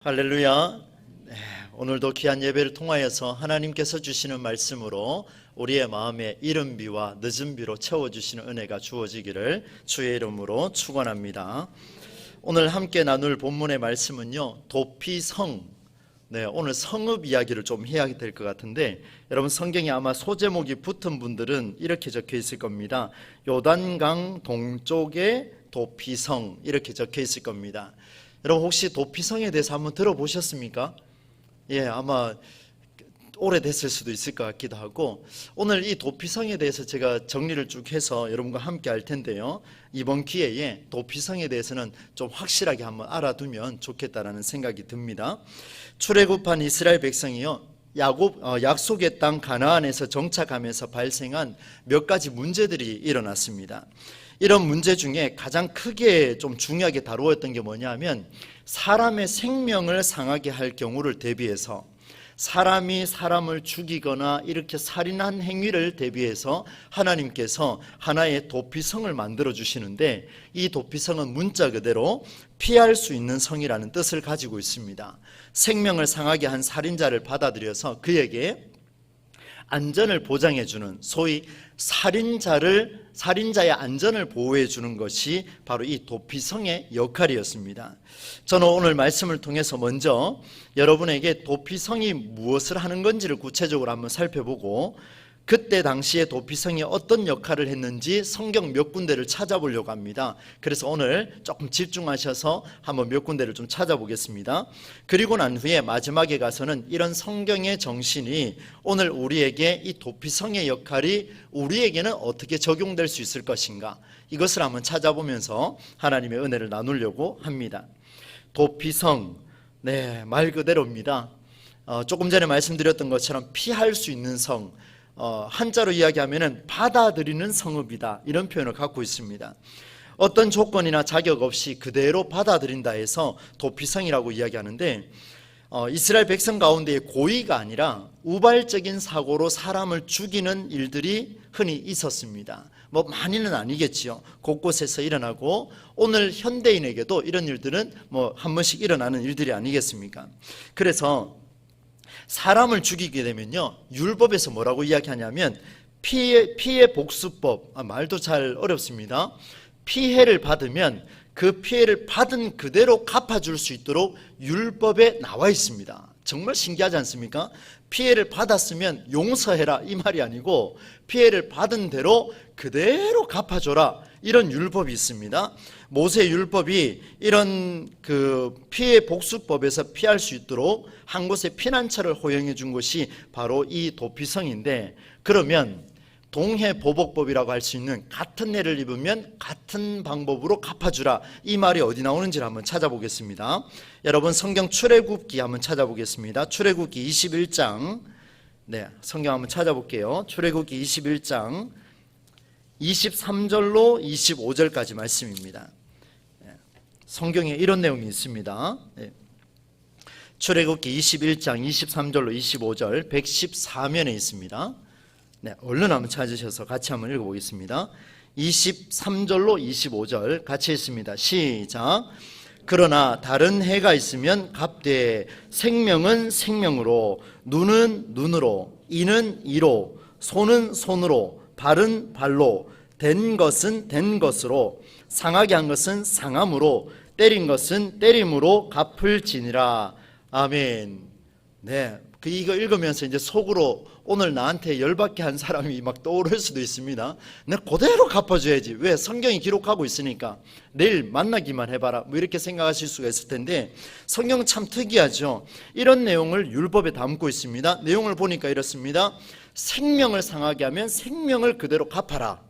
할렐루야. 오늘도 귀한 예배를 통하여서 하나님께서 주시는 말씀으로 우리의 마음에 이른 비와 늦은 비로 채워주시는 은혜가 주어지기를 주의 이름으로 축원합니다. 오늘 함께 나눌 본문의 말씀은요, 도피성. 오늘 성읍 이야기를 좀 해야 될 것 같은데, 여러분 성경에 아마 소제목이 붙은 분들은 이렇게 적혀 있을 겁니다. 요단강 동쪽에 도피성, 이렇게 적혀 있을 겁니다. 여러분 혹시 도피성에 대해서 한번 들어보셨습니까? 아마 오래됐을 수도 있을 것 같기도 하고, 오늘 이 도피성에 대해서 제가 정리를 쭉 해서 여러분과 함께 할 텐데요, 이번 기회에 도피성에 대해서는 좀 확실하게 한번 알아두면 좋겠다라는 생각이 듭니다. 출애굽한 이스라엘 백성이요, 약속의 땅 가나안에서 정착하면서 발생한 몇 가지 문제들이 일어났습니다. 이런 문제 중에 가장 크게 좀 중요하게 다루었던 게 뭐냐면, 사람의 생명을 상하게 할 경우를 대비해서, 사람이 사람을 죽이거나 이렇게 살인한 행위를 대비해서 하나님께서 하나의 도피성을 만들어 주시는데, 이 도피성은 문자 그대로 피할 수 있는 성이라는 뜻을 가지고 있습니다. 생명을 상하게 한 살인자를 받아들여서 그에게 안전을 보장해 주는, 소위 살인자의 안전을 보호해 주는 것이 바로 이 도피성의 역할이었습니다. 저는 오늘 말씀을 통해서 먼저 여러분에게 도피성이 무엇을 하는 건지를 구체적으로 한번 살펴보고, 그때 당시에 도피성이 어떤 역할을 했는지 성경 몇 군데를 찾아보려고 합니다. 그래서 오늘 조금 집중하셔서 한번 몇 군데를 좀 찾아보겠습니다. 그리고 난 후에 마지막에 가서는 이런 성경의 정신이 오늘 우리에게, 이 도피성의 역할이 우리에게는 어떻게 적용될 수 있을 것인가, 이것을 한번 찾아보면서 하나님의 은혜를 나누려고 합니다. 도피성, 말 그대로입니다. 조금 전에 말씀드렸던 것처럼 피할 수 있는 성, 한자로 이야기하면 받아들이는 성읍이다, 이런 표현을 갖고 있습니다. 어떤 조건이나 자격 없이 그대로 받아들인다 해서 도피성이라고 이야기하는데, 이스라엘 백성 가운데의 고의가 아니라 우발적인 사고로 사람을 죽이는 일들이 흔히 있었습니다. 많이는 아니겠지요. 곳곳에서 일어나고, 오늘 현대인에게도 이런 일들은 한 번씩 일어나는 일들이 아니겠습니까? 그래서 사람을 죽이게 되면요, 율법에서 뭐라고 이야기하냐면 피해 복수법, 말도 잘 어렵습니다. 피해를 받으면 그 피해를 받은 그대로 갚아줄 수 있도록 율법에 나와 있습니다. 정말 신기하지 않습니까? 피해를 받았으면 용서해라, 이 말이 아니고 피해를 받은 대로 그대로 갚아줘라, 이런 율법이 있습니다. 모세 율법이 이런 피해 복수법에서 피할 수 있도록 한 곳에 피난처를 허용해 준 것이 바로 이 도피성인데, 그러면 동해보복법이라고 할 수 있는, 같은 애를 입으면 같은 방법으로 갚아주라, 이 말이 어디 나오는지를 한번 찾아보겠습니다. 여러분 성경 출애굽기 한번 찾아보겠습니다. 출애굽기 21장, 성경 한번 찾아볼게요. 출애굽기 21장 23절로 25절까지 말씀입니다. 성경에 이런 내용이 있습니다. 출애굽기 21장 23절로 25절 114면에 있습니다. 얼른 한번 찾으셔서 같이 한번 읽어보겠습니다. 23절로 25절 같이 읽습니다. 시작. 그러나 다른 해가 있으면 갑되 생명은 생명으로, 눈은 눈으로, 이는 이로, 손은 손으로, 발은 발로, 된 것은 된 것으로, 상하게 한 것은 상함으로, 때린 것은 때림으로 갚을지니라. 아멘. 이거 읽으면서 이제 속으로 오늘 나한테 열받게 한 사람이 막 떠오를 수도 있습니다. 내가 그대로 갚아줘야지, 왜? 성경이 기록하고 있으니까 내일 만나기만 해봐라, 이렇게 생각하실 수가 있을 텐데, 성경은 참 특이하죠. 이런 내용을 율법에 담고 있습니다. 내용을 보니까 이렇습니다. 생명을 상하게 하면 생명을 그대로 갚아라.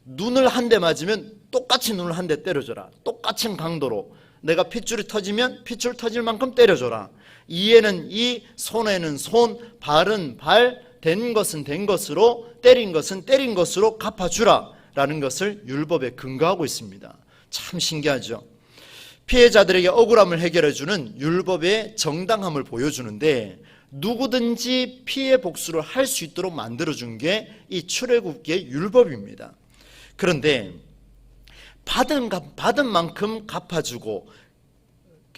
눈을 한 대 맞으면 똑같이 눈을 한 대 때려줘라. 똑같은 강도로. 내가 핏줄이 터지면 핏줄 터질 만큼 때려줘라. 이에는 이, 손에는 손, 발은 발, 된 것은 된 것으로, 때린 것은 때린 것으로 갚아주라, 라는 것을 율법에 근거하고 있습니다. 참 신기하죠. 피해자들에게 억울함을 해결해주는 율법의 정당함을 보여주는데, 누구든지 피해 복수를 할 수 있도록 만들어준 게 이 출애굽기의 율법입니다. 그런데 받은 만큼 갚아주고,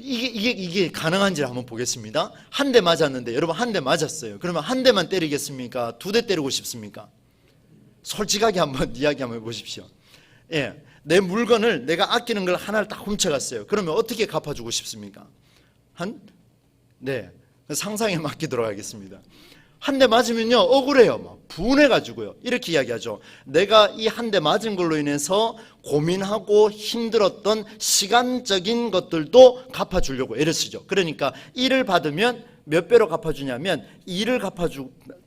이게 가능한지를 한번 보겠습니다. 한 대 맞았는데, 여러분 한 대 맞았어요. 그러면 한 대만 때리겠습니까? 두 대 때리고 싶습니까? 솔직하게 한번 이야기 한번 해보십시오. 예, 내 물건을, 내가 아끼는 걸 하나를 딱 훔쳐갔어요. 그러면 어떻게 갚아주고 싶습니까? 네, 상상에 맡기도록 하겠습니다. 한 대 맞으면요, 억울해요. 막 분해가지고요. 이렇게 이야기하죠. 내가 이 한 대 맞은 걸로 인해서 고민하고 힘들었던 시간적인 것들도 갚아주려고 애를 쓰죠. 그러니까 1을 받으면 몇 배로 갚아주냐면 2를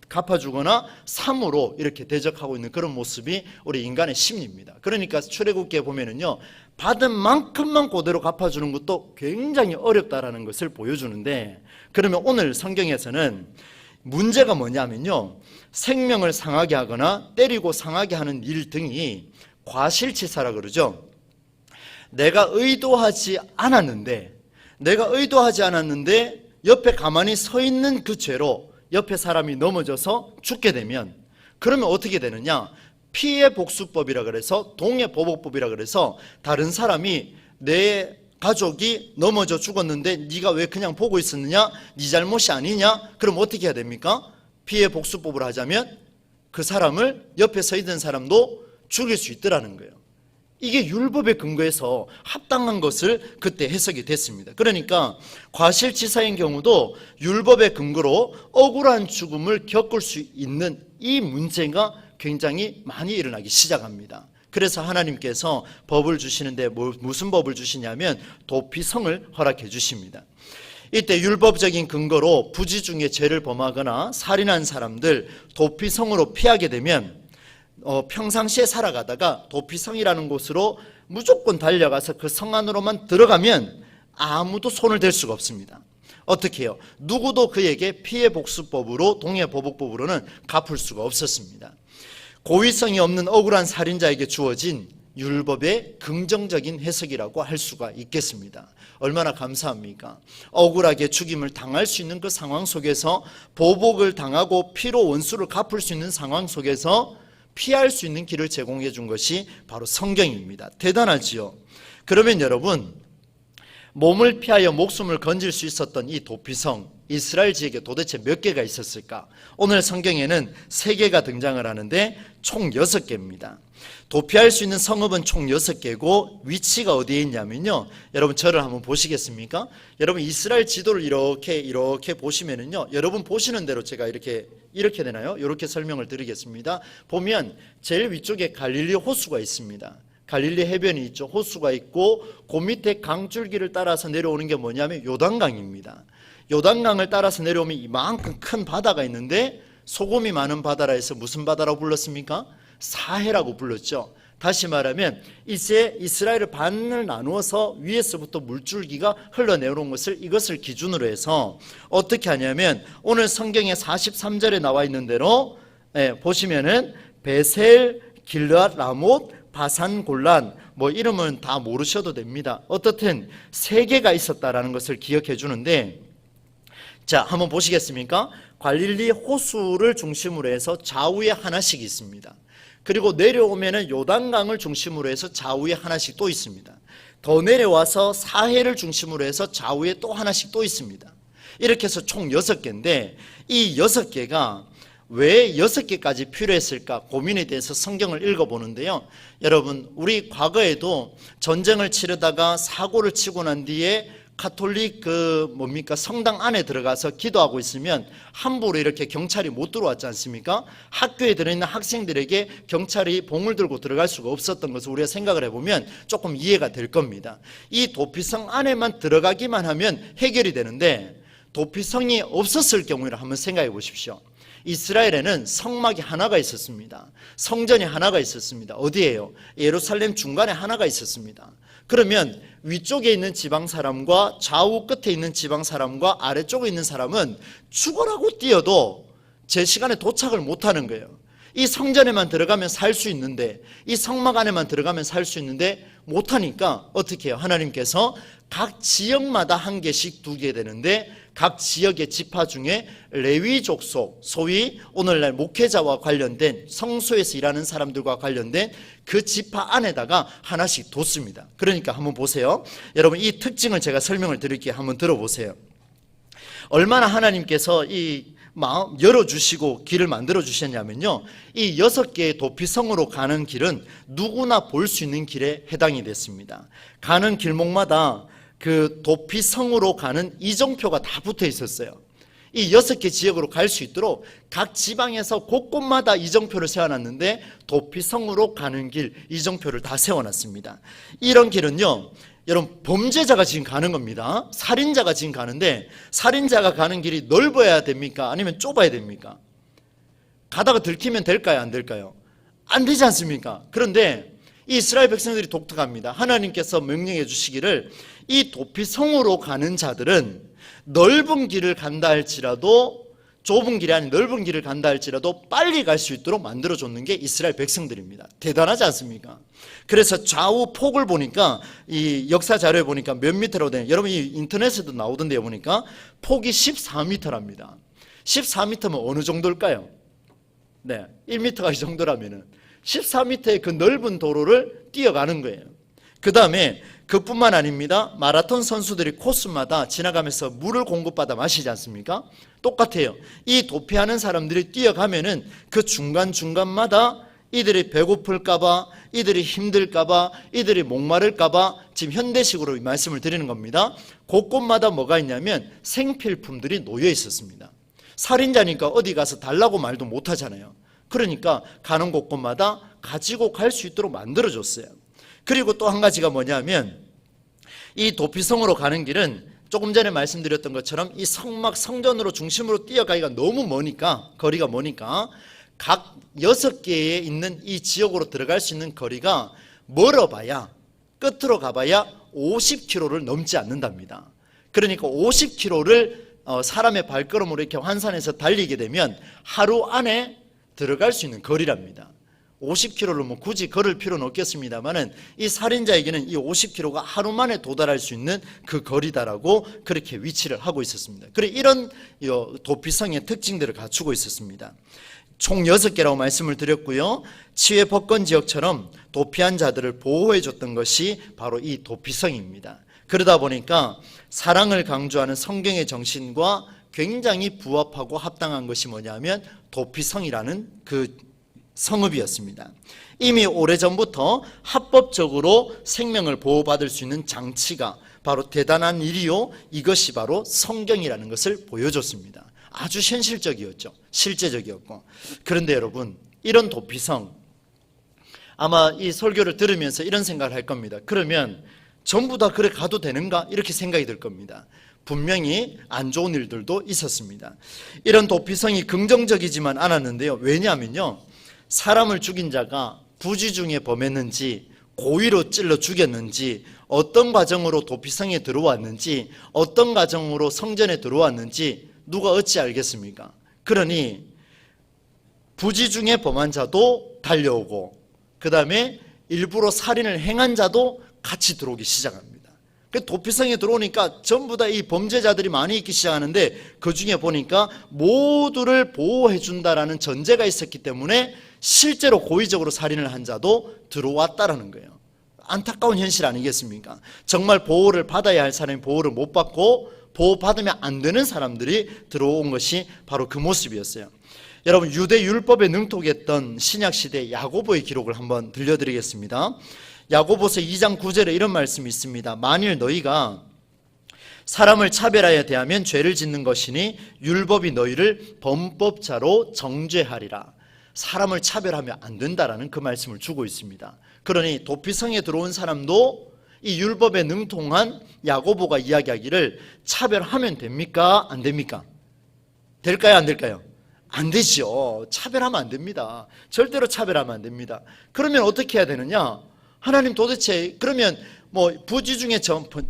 갚아주거나 3으로 이렇게 대적하고 있는 그런 모습이 우리 인간의 심리입니다. 그러니까 출애굽기에 보면은요, 받은 만큼만 그대로 갚아주는 것도 굉장히 어렵다라는 것을 보여주는데, 그러면 오늘 성경에서는 문제가 뭐냐면요, 생명을 상하게 하거나 때리고 상하게 하는 일 등이 과실치사라 그러죠. 내가 의도하지 않았는데 옆에 가만히 서 있는 그 죄로 옆에 사람이 넘어져서 죽게 되면, 그러면 어떻게 되느냐, 피해 복수법이라 그래서 동해보복법이라 그래서 다른 사람이 내 가족이 넘어져 죽었는데 네가 왜 그냥 보고 있었느냐, 네 잘못이 아니냐, 그럼 어떻게 해야 됩니까? 피해 복수법을 하자면 그 사람을, 옆에 서 있는 사람도 죽일 수 있더라는 거예요. 이게 율법에 근거해서 합당한 것을 그때 해석이 됐습니다. 그러니까 과실치사인 경우도 율법의 근거로 억울한 죽음을 겪을 수 있는 이 문제가 굉장히 많이 일어나기 시작합니다. 그래서 하나님께서 법을 주시는데 무슨 법을 주시냐면 도피성을 허락해 주십니다. 이때 율법적인 근거로 부지 중에 죄를 범하거나 살인한 사람들 도피성으로 피하게 되면 평상시에 살아가다가 도피성이라는 곳으로 무조건 달려가서 그 성 안으로만 들어가면 아무도 손을 댈 수가 없습니다. 어떻게 해요? 누구도 그에게 피해 복수법으로, 동해보복법으로는 갚을 수가 없었습니다. 고의성이 없는 억울한 살인자에게 주어진 율법의 긍정적인 해석이라고 할 수가 있겠습니다. 얼마나 감사합니까? 억울하게 죽임을 당할 수 있는 그 상황 속에서, 보복을 당하고 피로 원수를 갚을 수 있는 상황 속에서 피할 수 있는 길을 제공해 준 것이 바로 성경입니다. 대단하지요? 그러면 여러분, 몸을 피하여 목숨을 건질 수 있었던 이 도피성, 이스라엘 지역에 도대체 몇 개가 있었을까? 오늘 성경에는 3개가 등장을 하는데 총 6개입니다. 도피할 수 있는 성읍은 총 6개고 위치가 어디에 있냐면요, 여러분 저를 한번 보시겠습니까? 여러분 이스라엘 지도를 이렇게 보시면은요, 여러분 보시는 대로 제가 이렇게 되나요? 이렇게 설명을 드리겠습니다. 보면 제일 위쪽에 갈릴리 호수가 있습니다. 갈릴리 해변이 있죠. 호수가 있고 그 밑에 강줄기를 따라서 내려오는 게 뭐냐면 요단강입니다. 요단강을 따라서 내려오면 이만큼 큰 바다가 있는데, 소금이 많은 바다라 해서 무슨 바다라고 불렀습니까? 사해라고 불렀죠. 다시 말하면 이제 이스라엘을 반을 나누어서 위에서부터 물줄기가 흘러내려온 것을, 이것을 기준으로 해서 어떻게 하냐면 오늘 성경에 43절에 나와 있는 대로 보시면은 베셀, 길르앗, 라못, 바산, 골란, 이름은 다 모르셔도 됩니다. 어떻든 3개가 있었다라는 것을 기억해 주는데, 자, 한번 보시겠습니까? 갈릴리 호수를 중심으로 해서 좌우에 하나씩 있습니다. 그리고 내려오면은 요단강을 중심으로 해서 좌우에 하나씩 또 있습니다. 더 내려와서 사해를 중심으로 해서 좌우에 또 하나씩 또 있습니다. 이렇게 해서 총 6개인데, 이 6개가 왜 6개까지 필요했을까 고민에 대해서 성경을 읽어보는데요, 여러분 우리 과거에도 전쟁을 치르다가 사고를 치고 난 뒤에 가톨릭 성당 안에 들어가서 기도하고 있으면 함부로 이렇게 경찰이 못 들어왔지 않습니까? 학교에 들어있는 학생들에게 경찰이 봉을 들고 들어갈 수가 없었던 것을 우리가 생각을 해보면 조금 이해가 될 겁니다. 이 도피성 안에만 들어가기만 하면 해결이 되는데, 도피성이 없었을 경우를 한번 생각해 보십시오. 이스라엘에는 성막이 하나가 있었습니다. 성전이 하나가 있었습니다. 어디예요? 예루살렘 중간에 하나가 있었습니다. 그러면 위쪽에 있는 지방 사람과 좌우 끝에 있는 지방 사람과 아래쪽에 있는 사람은 죽어라고 뛰어도 제 시간에 도착을 못하는 거예요. 이 성전에만 들어가면 살 수 있는데, 이 성막 안에만 들어가면 살 수 있는데 못하니까 어떻게 해요? 하나님께서 각 지역마다 한 개씩 두게 되는데 각 지역의 지파 중에 레위 족속, 소위 오늘날 목회자와 관련된 성소에서 일하는 사람들과 관련된 그 지파 안에다가 하나씩 뒀습니다. 그러니까 한번 보세요. 여러분 이 특징을 제가 설명을 드릴게요. 한번 들어보세요. 얼마나 하나님께서 이 마음 열어주시고 길을 만들어 주셨냐면요, 이 6개의 도피성으로 가는 길은 누구나 볼 수 있는 길에 해당이 됐습니다. 가는 길목마다 그 도피성으로 가는 이정표가 다 붙어 있었어요. 이 6개 지역으로 갈 수 있도록 각 지방에서 곳곳마다 이정표를 세워놨는데 도피성으로 가는 길 이정표를 다 세워놨습니다. 이런 길은요, 여러분 범죄자가 지금 가는 겁니다. 살인자가 지금 가는데 살인자가 가는 길이 넓어야 됩니까? 아니면 좁아야 됩니까? 가다가 들키면 될까요? 안 될까요? 안 되지 않습니까? 그런데 이 이스라엘 백성들이 독특합니다. 하나님께서 명령해 주시기를 이 도피성으로 가는 자들은 넓은 길을 간다 할지라도, 좁은 길이 아닌 넓은 길을 간다 할지라도 빨리 갈 수 있도록 만들어줬는 게 이스라엘 백성들입니다. 대단하지 않습니까? 그래서 좌우 폭을 보니까 이 역사 자료에 보니까 몇 미터라고 되냐, 여러분 이 인터넷에도 나오던데요, 보니까 폭이 14m랍니다. 14m면 어느 정도일까요? 네, 1m가 이 정도라면은 14m의 그 넓은 도로를 뛰어가는 거예요. 그 다음에 그뿐만 아닙니다. 마라톤 선수들이 코스마다 지나가면서 물을 공급받아 마시지 않습니까? 똑같아요. 이 도피하는 사람들이 뛰어가면은 그 중간중간마다 이들이 배고플까봐, 이들이 힘들까봐, 이들이 목마를까봐 지금 현대식으로 말씀을 드리는 겁니다. 곳곳마다 뭐가 있냐면 생필품들이 놓여 있었습니다. 살인자니까 어디 가서 달라고 말도 못하잖아요. 그러니까 가는 곳곳마다 가지고 갈 수 있도록 만들어줬어요. 그리고 또 한 가지가 뭐냐면 이 도피성으로 가는 길은 조금 전에 말씀드렸던 것처럼 이 성막 성전으로 중심으로 뛰어가기가 너무 머니까, 거리가 머니까 각 6개에 있는 이 지역으로 들어갈 수 있는 거리가 멀어봐야, 끝으로 가봐야 50km를 넘지 않는답니다. 그러니까 50km를 사람의 발걸음으로 이렇게 환산해서 달리게 되면 하루 안에 들어갈 수 있는 거리랍니다. 50km를 뭐 굳이 걸을 필요는 없겠습니다만은 이 살인자에게는 이 50km가 하루 만에 도달할 수 있는 그 거리다라고 그렇게 위치를 하고 있었습니다. 그래 이런 도피성의 특징들을 갖추고 있었습니다. 총 6개라고 말씀을 드렸고요. 치외 법권 지역처럼 도피한 자들을 보호해 줬던 것이 바로 이 도피성입니다. 그러다 보니까 사랑을 강조하는 성경의 정신과 굉장히 부합하고 합당한 것이 뭐냐면 도피성이라는 그 성읍이었습니다. 이미 오래전부터 합법적으로 생명을 보호받을 수 있는 장치가 바로 대단한 일이요, 이것이 바로 성경이라는 것을 보여줬습니다. 아주 현실적이었죠. 실제적이었고. 그런데 여러분, 이런 도피성, 아마 이 설교를 들으면서 이런 생각을 할 겁니다. 그러면 전부 다 그래 가도 되는가? 이렇게 생각이 들 겁니다. 분명히 안 좋은 일들도 있었습니다. 이런 도피성이 긍정적이지만 않았는데요. 왜냐하면요, 사람을 죽인 자가 부지 중에 범했는지, 고의로 찔러 죽였는지, 어떤 과정으로 도피성에 들어왔는지, 어떤 과정으로 성전에 들어왔는지 누가 어찌 알겠습니까? 그러니 부지 중에 범한 자도 달려오고, 그 다음에 일부러 살인을 행한 자도 같이 들어오기 시작합니다. 그 도피성에 들어오니까 전부 다 이 범죄자들이 많이 있기 시작하는데, 그 중에 보니까 모두를 보호해 준다라는 전제가 있었기 때문에 실제로 고의적으로 살인을 한 자도 들어왔다라는 거예요. 안타까운 현실 아니겠습니까? 정말 보호를 받아야 할 사람이 보호를 못 받고 보호받으면 안 되는 사람들이 들어온 것이 바로 그 모습이었어요. 여러분, 유대 율법에 능통했던 신약시대 야고보의 기록을 한번 들려드리겠습니다. 야고보서 2장 9절에 이런 말씀이 있습니다. 만일 너희가 사람을 차별하여 대하면 죄를 짓는 것이니 율법이 너희를 범법자로 정죄하리라. 사람을 차별하면 안 된다라는 그 말씀을 주고 있습니다. 그러니 도피성에 들어온 사람도 이 율법에 능통한 야고보가 이야기하기를 차별하면 됩니까? 안 됩니까? 될까요? 안 될까요? 안 되죠. 차별하면 안 됩니다. 절대로 차별하면 안 됩니다. 그러면 어떻게 해야 되느냐? 하나님 도대체 그러면 뭐 부지 중에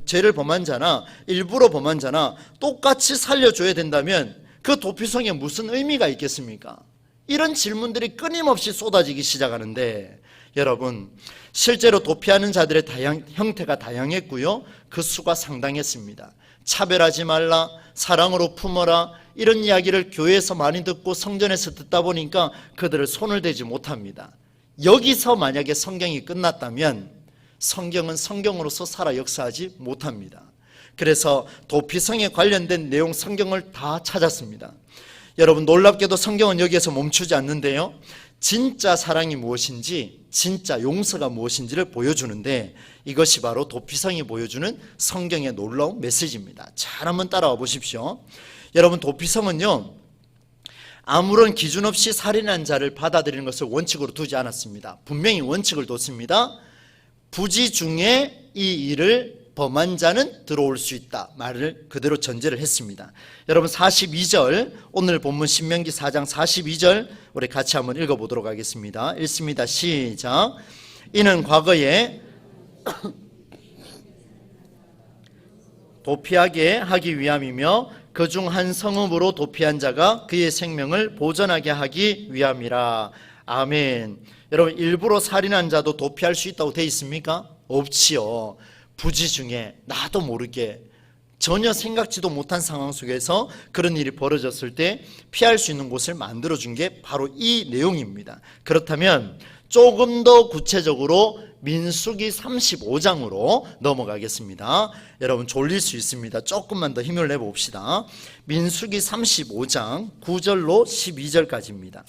죄를 범한 자나 일부러 범한 자나 똑같이 살려줘야 된다면 그 도피성에 무슨 의미가 있겠습니까? 이런 질문들이 끊임없이 쏟아지기 시작하는데 여러분, 실제로 도피하는 자들의 형태가 다양했고요. 그 수가 상당했습니다. 차별하지 말라, 사랑으로 품어라, 이런 이야기를 교회에서 많이 듣고 성전에서 듣다 보니까 그들을 손을 대지 못합니다. 여기서 만약에 성경이 끝났다면 성경은 성경으로서 살아 역사하지 못합니다. 그래서 도피성에 관련된 내용 성경을 다 찾았습니다. 여러분, 놀랍게도 성경은 여기에서 멈추지 않는데요, 진짜 사랑이 무엇인지, 진짜 용서가 무엇인지를 보여주는데, 이것이 바로 도피성이 보여주는 성경의 놀라운 메시지입니다. 잘 한번 따라와 보십시오. 여러분, 도피성은요, 아무런 기준 없이 살인한 자를 받아들이는 것을 원칙으로 두지 않았습니다. 분명히 원칙을 뒀습니다. 부지 중에 이 일을 범한 자는 들어올 수 있다, 말을 그대로 전제를 했습니다. 여러분, 42절, 오늘 본문 신명기 4장 42절 우리 같이 한번 읽어보도록 하겠습니다. 읽습니다. 시작. 이는 과거에 도피하게 하기 위함이며 그 중 한 성읍으로 도피한 자가 그의 생명을 보전하게 하기 위함이라. 아멘. 여러분, 일부러 살인한 자도 도피할 수 있다고 되어 있습니까? 없지요. 부지 중에 나도 모르게 전혀 생각지도 못한 상황 속에서 그런 일이 벌어졌을 때 피할 수 있는 곳을 만들어준 게 바로 이 내용입니다. 그렇다면 조금 더 구체적으로 민수기 35장으로 넘어가겠습니다. 여러분, 졸릴 수 있습니다. 조금만 더 힘을 내봅시다. 민수기 35장 9절로 12절까지입니다.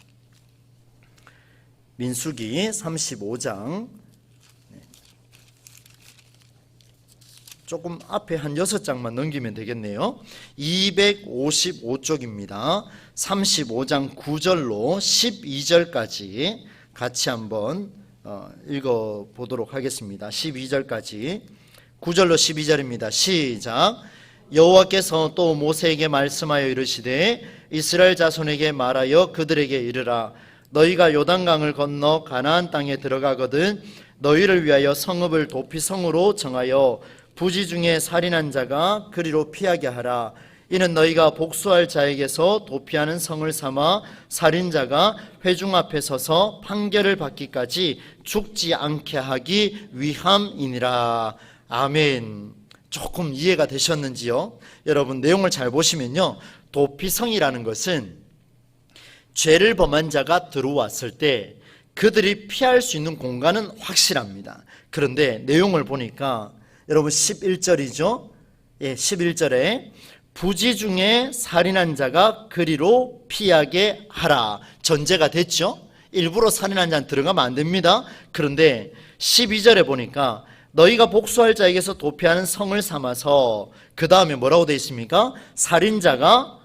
민수기 35장, 조금 앞에 한 6장만 넘기면 되겠네요. 255쪽입니다. 35장 9절로 12절까지 같이 한번 읽어보도록 하겠습니다. 12절까지, 9절로 12절입니다. 시작. 여호와께서 또 모세에게 말씀하여 이르시되 이스라엘 자손에게 말하여 그들에게 이르라. 너희가 요단강을 건너 가나안 땅에 들어가거든 너희를 위하여 성읍을 도피성으로 정하여 부지 중에 살인한 자가 그리로 피하게 하라. 이는 너희가 복수할 자에게서 도피하는 성을 삼아 살인자가 회중 앞에 서서 판결을 받기까지 죽지 않게 하기 위함이니라. 아멘. 조금 이해가 되셨는지요? 여러분, 내용을 잘 보시면요, 도피성이라는 것은 죄를 범한 자가 들어왔을 때 그들이 피할 수 있는 공간은 확실합니다. 그런데 내용을 보니까 여러분 11절이죠. 예, 11절에 부지 중에 살인한 자가 그리로 피하게 하라. 전제가 됐죠. 일부러 살인한 자는 들어가면 안 됩니다. 그런데 12절에 보니까 너희가 복수할 자에게서 도피하는 성을 삼아서, 그 다음에 뭐라고 되어 있습니까? 살인자가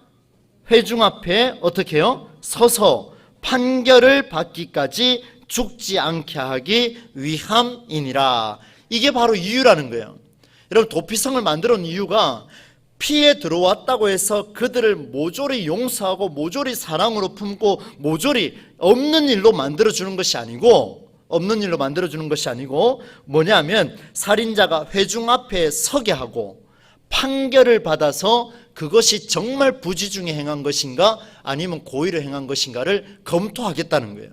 회중 앞에 어떻게 해요? 서서 판결을 받기까지 죽지 않게 하기 위함이니라. 이게 바로 이유라는 거예요. 여러분, 도피성을 만들어 놓은 이유가 피해 들어왔다고 해서 그들을 모조리 용서하고 모조리 사랑으로 품고 모조리 없는 일로 만들어주는 것이 아니고, 뭐냐면 살인자가 회중 앞에 서게 하고 판결을 받아서 그것이 정말 부지 중에 행한 것인가 아니면 고의로 행한 것인가를 검토하겠다는 거예요.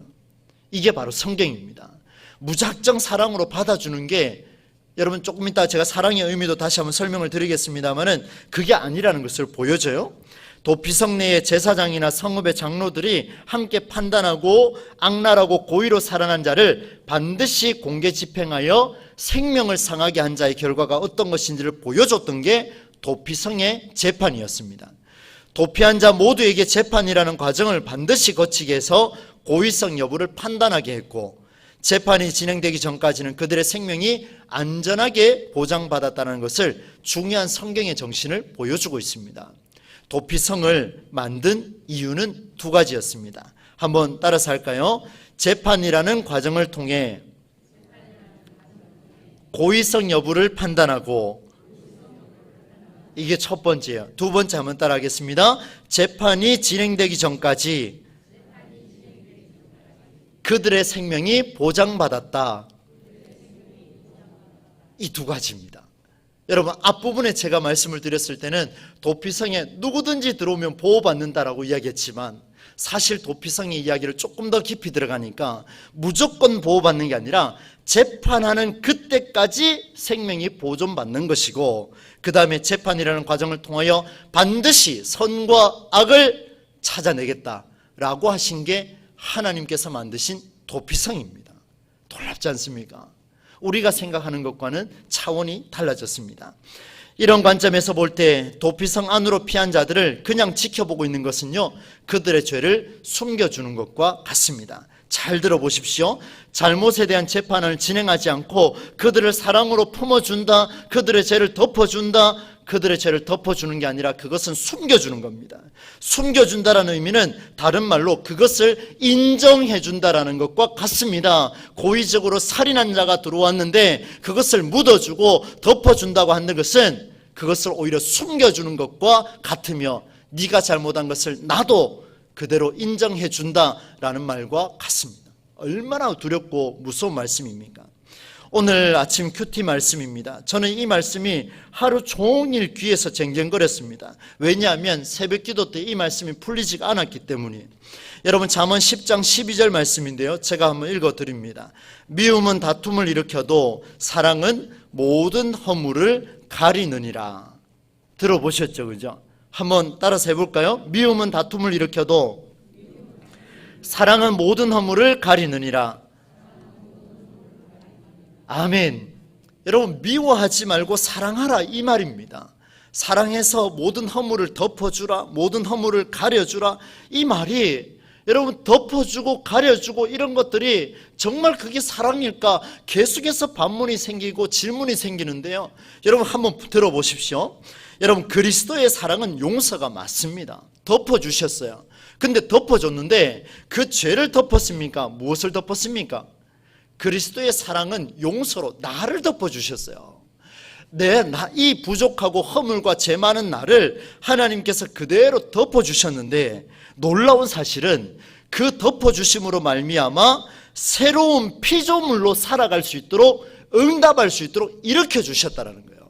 이게 바로 성경입니다. 무작정 사랑으로 받아주는 게, 여러분 조금 이따 제가 사랑의 의미도 다시 한번 설명을 드리겠습니다만은 그게 아니라는 것을 보여줘요. 도피성 내의 제사장이나 성읍의 장로들이 함께 판단하고 악랄하고 고의로 살인한 자를 반드시 공개 집행하여 생명을 상하게 한 자의 결과가 어떤 것인지를 보여줬던 게 도피성의 재판이었습니다. 도피한 자 모두에게 재판이라는 과정을 반드시 거치게 해서 고의성 여부를 판단하게 했고, 재판이 진행되기 전까지는 그들의 생명이 안전하게 보장받았다는 것을 중요한 성경의 정신을 보여주고 있습니다. 도피성을 만든 이유는 두 가지였습니다. 한번 따라서 할까요? 재판이라는 과정을 통해 고의성 여부를 판단하고, 이게 첫 번째예요. 두 번째 한번 따라하겠습니다. 재판이 진행되기 전까지 그들의 생명이 보장받았다. 이 두 가지입니다. 여러분, 앞부분에 제가 말씀을 드렸을 때는 도피성에 누구든지 들어오면 보호받는다라고 이야기했지만 사실 도피성의 이야기를 조금 더 깊이 들어가니까 무조건 보호받는 게 아니라 재판하는 그때까지 생명이 보존받는 것이고, 그 다음에 재판이라는 과정을 통하여 반드시 선과 악을 찾아내겠다라고 하신 게 하나님께서 만드신 도피성입니다. 놀랍지 않습니까? 우리가 생각하는 것과는 차원이 달라졌습니다. 이런 관점에서 볼 때 도피성 안으로 피한 자들을 그냥 지켜보고 있는 것은요, 그들의 죄를 숨겨주는 것과 같습니다. 잘 들어보십시오. 잘못에 대한 재판을 진행하지 않고 그들을 사랑으로 품어준다, 그들의 죄를 덮어준다, 그들의 죄를 덮어주는 게 아니라 그것은 숨겨주는 겁니다. 숨겨준다라는 의미는 다른 말로 그것을 인정해준다라는 것과 같습니다. 고의적으로 살인한 자가 들어왔는데 그것을 묻어주고 덮어준다고 하는 것은 그것을 오히려 숨겨주는 것과 같으며, 네가 잘못한 것을 나도 그대로 인정해준다라는 말과 같습니다. 얼마나 두렵고 무서운 말씀입니까? 오늘 아침 큐티 말씀입니다. 저는 이 말씀이 하루 종일 귀에서 쟁쟁거렸습니다. 왜냐하면 새벽기도 때 이 말씀이 풀리지가 않았기 때문이에요. 여러분, 잠언 10장 12절 말씀인데요, 제가 한번 읽어드립니다. 미움은 다툼을 일으켜도 사랑은 모든 허물을 가리느니라. 들어보셨죠, 그죠? 한번 따라서 해볼까요? 미움은 다툼을 일으켜도 사랑은 모든 허물을 가리느니라. 아멘. 여러분, 미워하지 말고 사랑하라, 이 말입니다. 사랑해서 모든 허물을 덮어주라, 모든 허물을 가려주라. 이 말이 여러분, 덮어주고 가려주고 이런 것들이 정말 그게 사랑일까? 계속해서 반문이 생기고 질문이 생기는데요, 여러분 한번 들어보십시오. 여러분, 그리스도의 사랑은 용서가 맞습니다. 덮어주셨어요. 근데 덮어줬는데 그 죄를 덮었습니까? 무엇을 덮었습니까? 그리스도의 사랑은 용서로 나를 덮어주셨어요. 이 부족하고 허물과 죄 많은 나를 하나님께서 그대로 덮어주셨는데, 놀라운 사실은 그 덮어주심으로 말미암아 새로운 피조물로 살아갈 수 있도록, 응답할 수 있도록 일으켜주셨다는 거예요.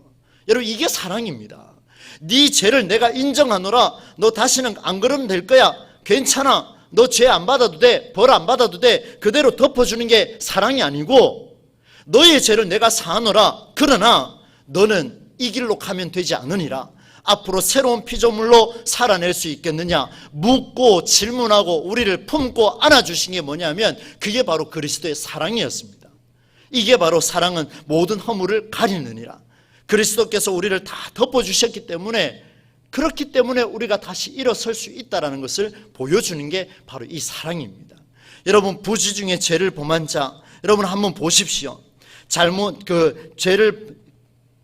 여러분, 이게 사랑입니다. 네 죄를 내가 인정하노라, 너 다시는 안 그러면 될 거야, 괜찮아, 너 죄 안 받아도 돼, 벌 안 받아도 돼, 그대로 덮어주는 게 사랑이 아니고, 너의 죄를 내가 사하노라, 그러나 너는 이 길로 가면 되지 않으니라, 앞으로 새로운 피조물로 살아낼 수 있겠느냐, 묻고 질문하고 우리를 품고 안아주신 게 뭐냐면 그게 바로 그리스도의 사랑이었습니다. 이게 바로 사랑은 모든 허물을 가리느니라. 그리스도께서 우리를 다 덮어주셨기 때문에, 그렇기 때문에 우리가 다시 일어설 수 있다는 것을 보여주는 게 바로 이 사랑입니다. 여러분, 부지 중에 죄를 범한 자, 여러분 한번 보십시오. 죄를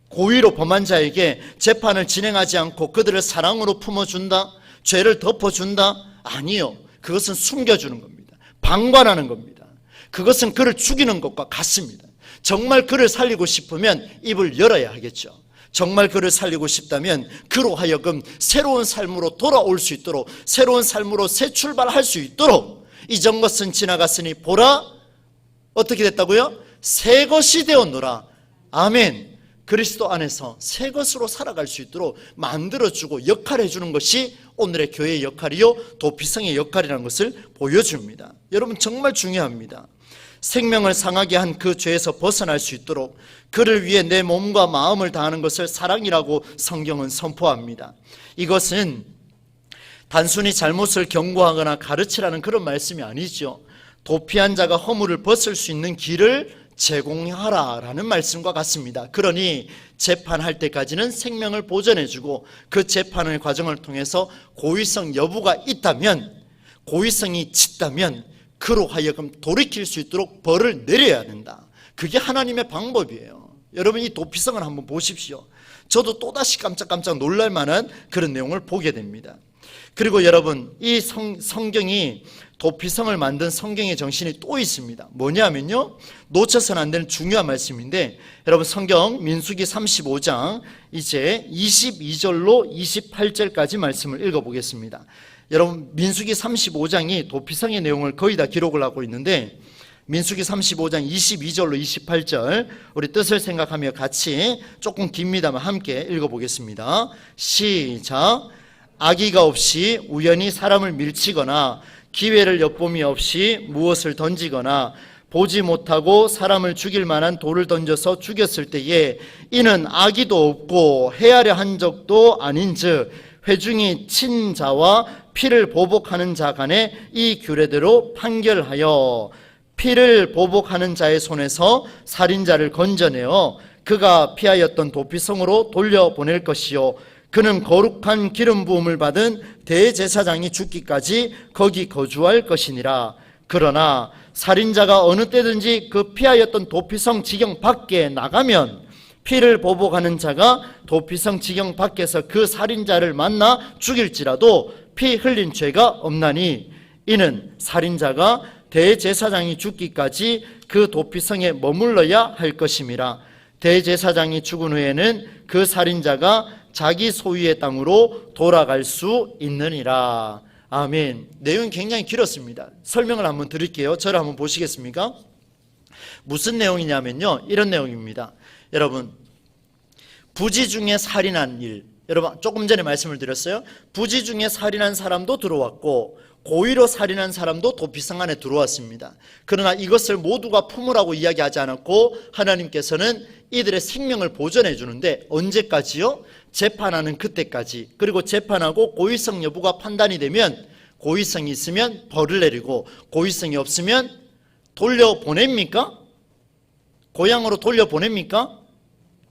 고의로 범한 자에게 재판을 진행하지 않고 그들을 사랑으로 품어준다, 죄를 덮어준다? 아니요. 그것은 숨겨주는 겁니다. 방관하는 겁니다. 그것은 그를 죽이는 것과 같습니다. 정말 그를 살리고 싶으면 입을 열어야 하겠죠. 정말 그를 살리고 싶다면 그로 하여금 새로운 삶으로 돌아올 수 있도록, 새로운 삶으로 새 출발할 수 있도록, 이전 것은 지나갔으니 보라, 어떻게 됐다고요? 새 것이 되었노라. 아멘. 그리스도 안에서 새 것으로 살아갈 수 있도록 만들어주고 역할을 해주는 것이 오늘의 교회의 역할이요, 도피성의 역할이라는 것을 보여줍니다. 여러분, 정말 중요합니다. 생명을 상하게 한 그 죄에서 벗어날 수 있도록 그를 위해 내 몸과 마음을 다하는 것을 사랑이라고 성경은 선포합니다. 이것은 단순히 잘못을 경고하거나 가르치라는 그런 말씀이 아니죠. 도피한 자가 허물을 벗을 수 있는 길을 제공하라라는 말씀과 같습니다. 그러니 재판할 때까지는 생명을 보존해주고, 그 재판의 과정을 통해서 고의성 여부가 있다면, 고의성이 짙다면 그로 하여금 돌이킬 수 있도록 벌을 내려야 된다. 그게 하나님의 방법이에요. 여러분, 이 도피성을 한번 보십시오. 저도 또다시 깜짝깜짝 놀랄 만한 그런 내용을 보게 됩니다. 그리고 여러분, 이 성경이 도피성을 만든 성경의 정신이 또 있습니다. 뭐냐면요, 놓쳐서는 안 되는 중요한 말씀인데, 여러분 성경 민수기 35장 이제 22절로 28절까지 말씀을 읽어보겠습니다. 여러분, 민수기 35장이 도피성의 내용을 거의 다 기록을 하고 있는데, 민수기 35장 22절로 28절 우리 뜻을 생각하며 같이, 조금 깁니다만 함께 읽어보겠습니다. 시작. 악의가 없이 우연히 사람을 밀치거나 기회를 엿봄이 없이 무엇을 던지거나 보지 못하고 사람을 죽일 만한 돌을 던져서 죽였을 때에 이는 악의도 없고 헤아려 한 적도 아닌즉 회중이 친 자와 피를 보복하는 자 간에 이 규례대로 판결하여 피를 보복하는 자의 손에서 살인자를 건져내어 그가 피하였던 도피성으로 돌려보낼 것이요 그는 거룩한 기름 부음을 받은 대제사장이 죽기까지 거기 거주할 것이니라. 그러나 살인자가 어느 때든지 그 피하였던 도피성 지경 밖에 나가면 피를 보복하는 자가 도피성 지경 밖에서 그 살인자를 만나 죽일지라도 피 흘린 죄가 없나니 이는 살인자가 대제사장이 죽기까지 그 도피성에 머물러야 할 것임이라. 대제사장이 죽은 후에는 그 살인자가 자기 소유의 땅으로 돌아갈 수 있느니라. 아멘. 내용이 굉장히 길었습니다. 설명을 한번 드릴게요. 저를 한번 보시겠습니까? 무슨 내용이냐면요, 이런 내용입니다. 여러분, 부지 중에 살인한 일, 여러분 조금 전에 말씀을 드렸어요. 부지 중에 살인한 사람도 들어왔고 고의로 살인한 사람도 도피성 안에 들어왔습니다. 그러나 이것을 모두가 품으라고 이야기하지 않았고 하나님께서는 이들의 생명을 보존해 주는데 언제까지요? 재판하는 그때까지. 그리고 재판하고 고의성 여부가 판단이 되면 고의성이 있으면 벌을 내리고 고의성이 없으면 돌려보냅니까? 고향으로 돌려보냅니까?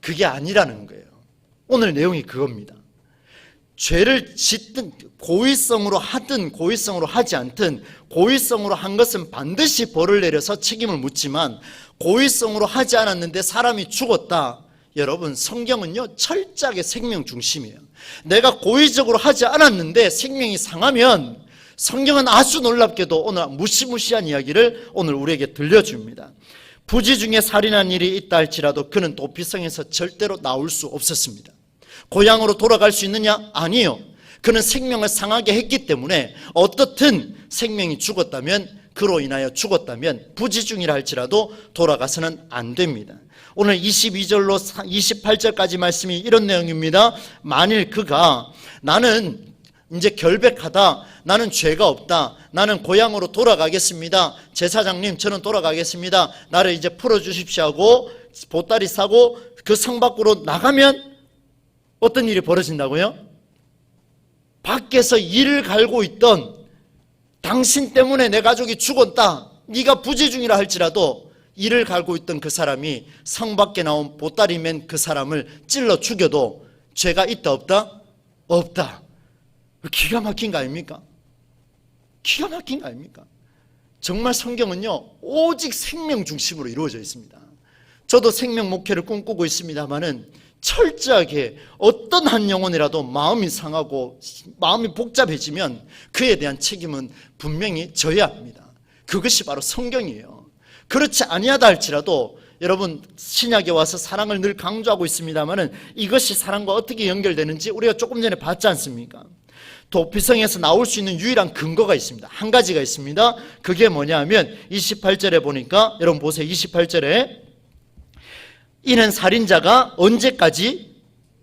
그게 아니라는 거예요. 오늘 내용이 그겁니다. 죄를 짓든 고의성으로 하든 고의성으로 하지 않든 고의성으로 한 것은 반드시 벌을 내려서 책임을 묻지만 고의성으로 하지 않았는데 사람이 죽었다. 여러분, 성경은요 철저하게 생명 중심이에요. 내가 고의적으로 하지 않았는데 생명이 상하면 성경은 아주 놀랍게도 오늘 무시무시한 이야기를 오늘 우리에게 들려줍니다. 부지 중에 살인한 일이 있다 할지라도 그는 도피성에서 절대로 나올 수 없었습니다. 고향으로 돌아갈 수 있느냐? 아니요. 그는 생명을 상하게 했기 때문에 어떻든 생명이 죽었다면, 그로 인하여 죽었다면 부지 중이라 할지라도 돌아가서는 안 됩니다. 오늘 22절로 28절까지 말씀이 이런 내용입니다. 만일 그가 나는 이제 결백하다, 나는 죄가 없다, 나는 고향으로 돌아가겠습니다, 제사장님 저는 돌아가겠습니다, 나를 이제 풀어주십시오 하고 보따리 싸고 그 성 밖으로 나가면 어떤 일이 벌어진다고요? 밖에서 이를 갈고 있던 당신 때문에 내 가족이 죽었다, 네가 부지 중이라 할지라도 이를 갈고 있던 그 사람이 성 밖에 나온 보따리 맨 그 사람을 찔러 죽여도 죄가 있다 없다? 없다. 기가 막힌 거 아닙니까? 기가 막힌 거 아닙니까? 정말 성경은요 오직 생명 중심으로 이루어져 있습니다. 저도 생명 목회를 꿈꾸고 있습니다마는 철저하게 어떤 한 영혼이라도 마음이 상하고 마음이 복잡해지면 그에 대한 책임은 분명히 져야 합니다. 그것이 바로 성경이에요. 그렇지 아니하다 할지라도 여러분, 신약에 와서 사랑을 늘 강조하고 있습니다마는 이것이 사랑과 어떻게 연결되는지 우리가 조금 전에 봤지 않습니까? 도피성에서 나올 수 있는 유일한 근거가 있습니다. 한 가지가 있습니다. 그게 뭐냐 하면 28절에 보니까, 여러분 보세요. 28절에 이는 살인자가 언제까지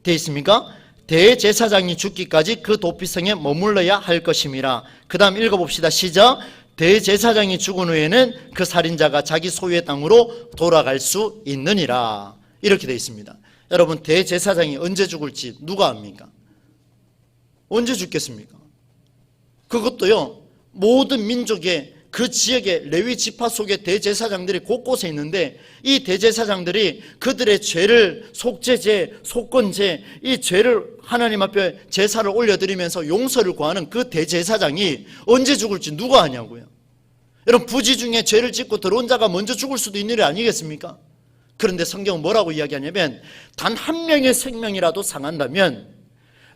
되어 있습니까? 대제사장이 죽기까지 그 도피성에 머물러야 할 것임이라. 그 다음 읽어봅시다. 시작. 대제사장이 죽은 후에는 그 살인자가 자기 소유의 땅으로 돌아갈 수 있느니라. 이렇게 되어 있습니다. 여러분, 대제사장이 언제 죽을지 누가 압니까? 언제 죽겠습니까? 그것도요 모든 민족의 그 지역의 레위 지파 속에 대제사장들이 곳곳에 있는데 이 대제사장들이 그들의 죄를, 속죄제, 속건제, 이 죄를 하나님 앞에 제사를 올려드리면서 용서를 구하는 그 대제사장이 언제 죽을지 누가 아냐고요. 여러분, 부지 중에 죄를 짓고 들어온 자가 먼저 죽을 수도 있는 일 아니겠습니까? 그런데 성경은 뭐라고 이야기하냐면 단 한 명의 생명이라도 상한다면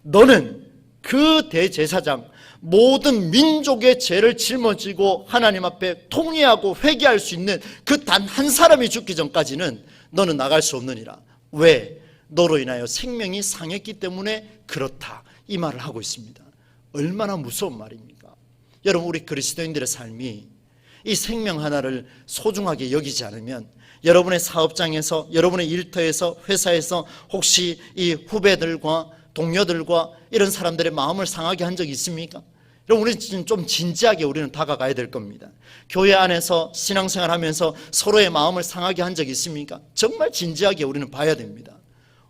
너는 그 대제사장, 모든 민족의 죄를 짊어지고 하나님 앞에 통회하고 회개할 수 있는 그 단 한 사람이 죽기 전까지는 너는 나갈 수 없느니라. 왜? 너로 인하여 생명이 상했기 때문에 그렇다, 이 말을 하고 있습니다. 얼마나 무서운 말입니까? 여러분, 우리 그리스도인들의 삶이 이 생명 하나를 소중하게 여기지 않으면 여러분의 사업장에서, 여러분의 일터에서, 회사에서 혹시 이 후배들과 동료들과 이런 사람들의 마음을 상하게 한 적이 있습니까? 여러분, 우리는 좀 진지하게 우리는 다가가야 될 겁니다. 교회 안에서 신앙생활하면서 서로의 마음을 상하게 한 적이 있습니까? 정말 진지하게 우리는 봐야 됩니다.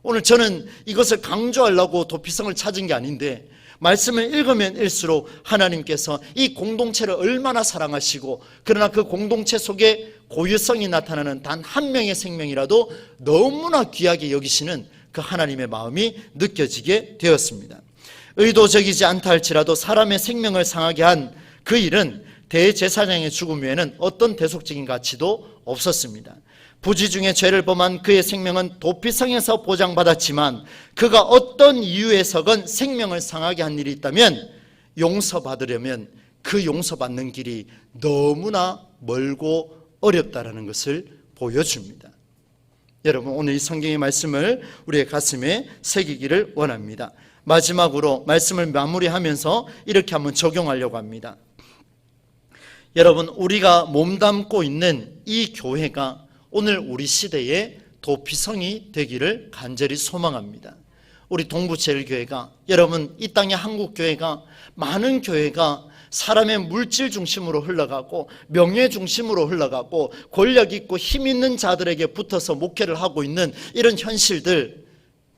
오늘 저는 이것을 강조하려고 도피성을 찾은 게 아닌데, 말씀을 읽으면 읽을수록 하나님께서 이 공동체를 얼마나 사랑하시고, 그러나 그 공동체 속에 고유성이 나타나는 단 한 명의 생명이라도 너무나 귀하게 여기시는 그 하나님의 마음이 느껴지게 되었습니다. 의도적이지 않다 할지라도 사람의 생명을 상하게 한 그 일은 대제사장의 죽음 외에는 어떤 대속적인 가치도 없었습니다. 부지 중에 죄를 범한 그의 생명은 도피성에서 보장받았지만, 그가 어떤 이유에서건 생명을 상하게 한 일이 있다면 용서받으려면 그 용서받는 길이 너무나 멀고 어렵다라는 것을 보여줍니다. 여러분, 오늘 이 성경의 말씀을 우리의 가슴에 새기기를 원합니다. 마지막으로 말씀을 마무리하면서 이렇게 한번 적용하려고 합니다. 여러분, 우리가 몸담고 있는 이 교회가 오늘 우리 시대의 도피성이 되기를 간절히 소망합니다. 우리 동부제일교회가, 여러분, 이 땅의 한국교회가, 많은 교회가 사람의 물질 중심으로 흘러가고 명예 중심으로 흘러가고 권력 있고 힘 있는 자들에게 붙어서 목회를 하고 있는 이런 현실들,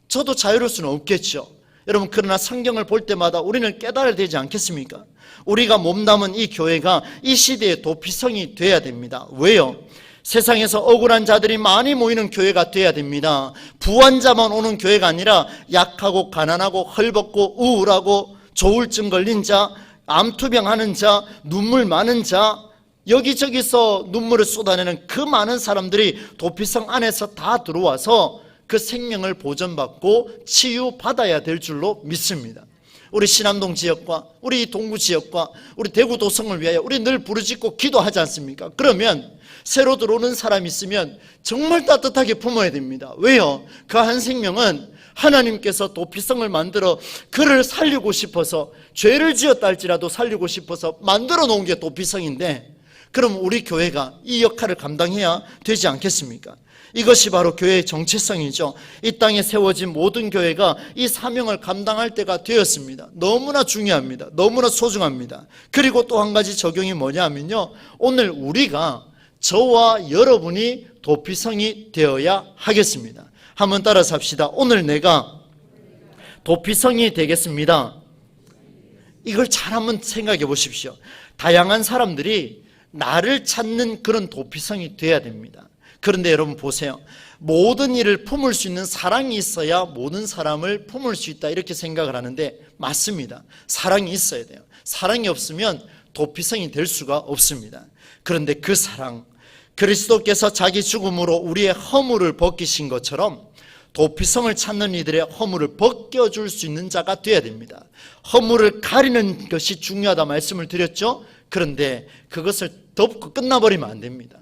저도 자유로울 수는 없겠죠. 여러분, 그러나 성경을 볼 때마다 우리는 깨달아야 되지 않겠습니까? 우리가 몸담은 이 교회가 이 시대의 도피성이 돼야 됩니다. 왜요? 세상에서 억울한 자들이 많이 모이는 교회가 돼야 됩니다. 부한 자만 오는 교회가 아니라 약하고 가난하고 헐벗고 우울하고 조울증 걸린 자, 암투병하는 자, 눈물 많은 자, 여기저기서 눈물을 쏟아내는 그 많은 사람들이 도피성 안에서 다 들어와서 그 생명을 보전받고 치유받아야 될 줄로 믿습니다. 우리 신암동 지역과 우리 동구 지역과 우리 대구 도성을 위하여 우리 늘 부르짖고 기도하지 않습니까? 그러면 새로 들어오는 사람이 있으면 정말 따뜻하게 품어야 됩니다. 왜요? 그 한 생명은 하나님께서 도피성을 만들어 그를 살리고 싶어서, 죄를 지었다 할지라도 살리고 싶어서 만들어 놓은 게 도피성인데, 그럼 우리 교회가 이 역할을 감당해야 되지 않겠습니까? 이것이 바로 교회의 정체성이죠. 이 땅에 세워진 모든 교회가 이 사명을 감당할 때가 되었습니다. 너무나 중요합니다. 너무나 소중합니다. 그리고 또 한 가지 적용이 뭐냐 하면요, 오늘 우리가, 저와 여러분이 도피성이 되어야 하겠습니다. 한번 따라서 합시다. 오늘 내가 도피성이 되겠습니다. 이걸 잘 한번 생각해 보십시오. 다양한 사람들이 나를 찾는 그런 도피성이 되어야 됩니다. 그런데 여러분 보세요. 모든 일을 품을 수 있는 사랑이 있어야 모든 사람을 품을 수 있다, 이렇게 생각을 하는데 맞습니다. 사랑이 있어야 돼요. 사랑이 없으면 도피성이 될 수가 없습니다. 그런데 그 사랑, 그리스도께서 자기 죽음으로 우리의 허물을 벗기신 것처럼 도피성을 찾는 이들의 허물을 벗겨줄 수 있는 자가 되어야 됩니다. 허물을 가리는 것이 중요하다 말씀을 드렸죠. 그런데 그것을 덮고 끝나버리면 안 됩니다.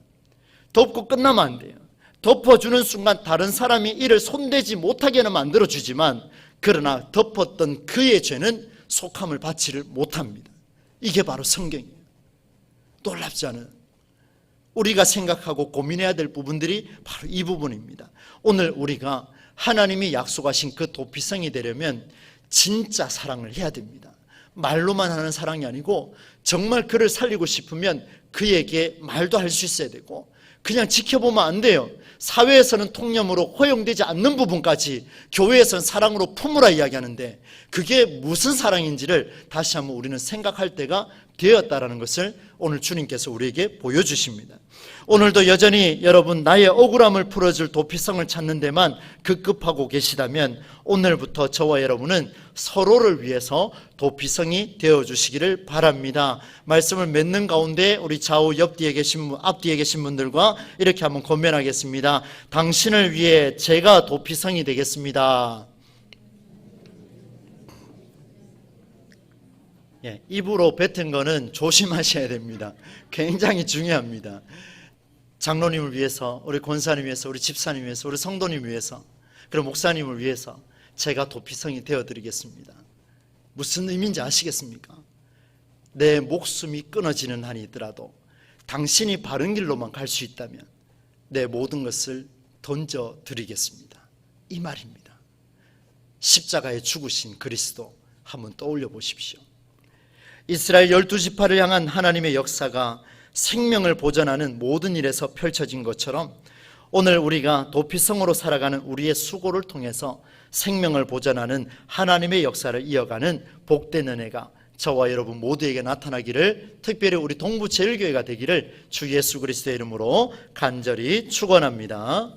덮고 끝나면 안 돼요. 덮어주는 순간 다른 사람이 이를 손대지 못하게는 만들어주지만, 그러나 덮었던 그의 죄는 속함을 받지를 못합니다. 이게 바로 성경이에요. 놀랍지 않아요? 우리가 생각하고 고민해야 될 부분들이 바로 이 부분입니다. 오늘 우리가 하나님이 약속하신 그 도피성이 되려면 진짜 사랑을 해야 됩니다. 말로만 하는 사랑이 아니고 정말 그를 살리고 싶으면 그에게 말도 할 수 있어야 되고, 그냥 지켜보면 안 돼요. 사회에서는 통념으로 허용되지 않는 부분까지 교회에서는 사랑으로 품으라 이야기하는데, 그게 무슨 사랑인지를 다시 한번 우리는 생각할 때가 되었다라는 것을 오늘 주님께서 우리에게 보여주십니다. 오늘도 여전히 여러분 나의 억울함을 풀어줄 도피성을 찾는 데만 급급하고 계시다면, 오늘부터 저와 여러분은 서로를 위해서 도피성이 되어주시기를 바랍니다. 말씀을 맺는 가운데 우리 좌우 옆뒤에 계신 분, 앞뒤에 계신 분들과 이렇게 한번 권면하겠습니다. 당신을 위해 제가 도피성이 되겠습니다. 입으로 뱉은 거는 조심하셔야 됩니다. 굉장히 중요합니다. 장로님을 위해서, 우리 권사님 위해서, 우리 집사님 위해서, 우리 성도님 위해서, 그리고 목사님을 위해서 제가 도피성이 되어드리겠습니다. 무슨 의미인지 아시겠습니까? 내 목숨이 끊어지는 한이 있더라도 당신이 바른 길로만 갈 수 있다면 내 모든 것을 던져드리겠습니다. 이 말입니다. 십자가에 죽으신 그리스도 한번 떠올려 보십시오. 이스라엘 12지파를 향한 하나님의 역사가 생명을 보전하는 모든 일에서 펼쳐진 것처럼 오늘 우리가 도피성으로 살아가는 우리의 수고를 통해서 생명을 보전하는 하나님의 역사를 이어가는 복된 은혜가 저와 여러분 모두에게 나타나기를, 특별히 우리 동부제일교회가 되기를 주 예수 그리스도의 이름으로 간절히 축원합니다.